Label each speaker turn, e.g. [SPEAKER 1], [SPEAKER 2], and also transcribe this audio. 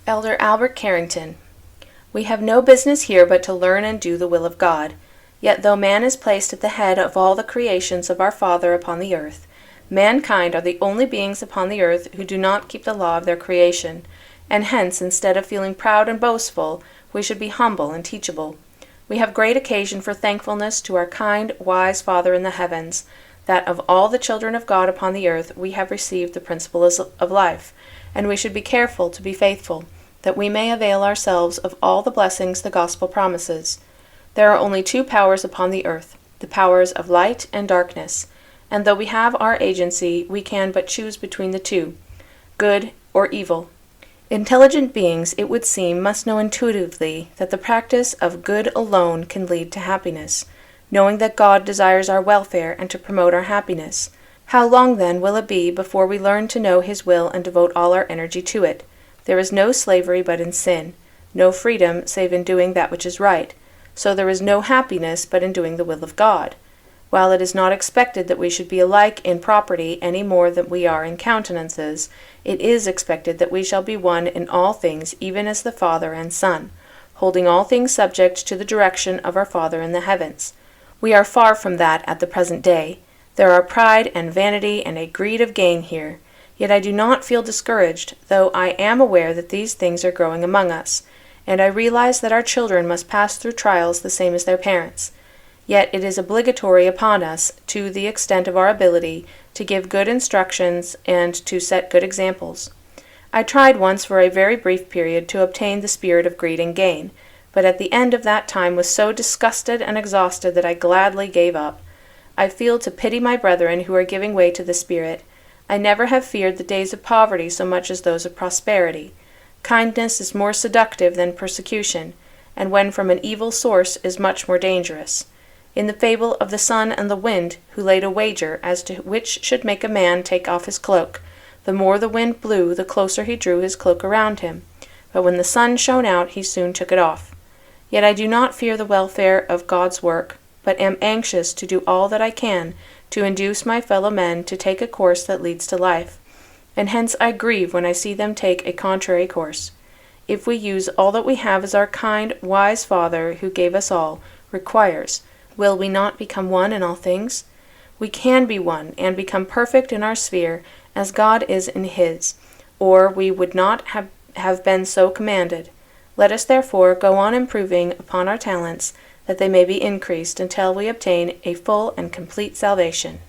[SPEAKER 1] Elder Albert Carrington. We have no business here but to learn and do the will of God. Yet though man is placed at the head of all the creations of our Father upon the earth, mankind are the only beings upon the earth who do not keep the law of their creation, and hence, instead of feeling proud and boastful, we should be humble and teachable. We have great occasion for thankfulness to our kind, wise Father in the heavens, that of all the children of God upon the earth we have received the principles of life, and we should be careful to be faithful, that we may avail ourselves of all the blessings the gospel promises. There are only two powers upon the earth, the powers of light and darkness, and though we have our agency, we can but choose between the two, good or evil. Intelligent beings, it would seem, must know intuitively that the practice of good alone can lead to happiness, knowing that God desires our welfare and to promote our happiness. How long, then, will it be before we learn to know His will and devote all our energy to it? There is no slavery but in sin, no freedom save in doing that which is right. So there is no happiness but in doing the will of God. While it is not expected that we should be alike in property any more than we are in countenances, it is expected that we shall be one in all things, even as the Father and Son, holding all things subject to the direction of our Father in the heavens. We are far from that at the present day. There are pride and vanity and a greed of gain here. Yet I do not feel discouraged, though I am aware that these things are growing among us, and I realize that our children must pass through trials the same as their parents. Yet it is obligatory upon us, to the extent of our ability, to give good instructions and to set good examples. I tried once for a very brief period to obtain the spirit of greed and gain, but at the end of that time was so disgusted and exhausted that I gladly gave up. I feel to pity my brethren who are giving way to the spirit. I never have feared the days of poverty so much as those of prosperity. Kindness is more seductive than persecution, and when from an evil source is much more dangerous. In the fable of the sun and the wind, who laid a wager as to which should make a man take off his cloak, the more the wind blew, the closer he drew his cloak around him. But when the sun shone out, he soon took it off. Yet I do not fear the welfare of God's work, but am anxious to do all that I can to induce my fellow men to take a course that leads to life, and hence I grieve when I see them take a contrary course. If we use all that we have as our kind, wise Father, who gave us all, requires, will we not become one in all things? We can be one, and become perfect in our sphere, as God is in His, or we would not have been so commanded. Let us therefore go on improving upon our talents, that they may be increased until we obtain a full and complete salvation.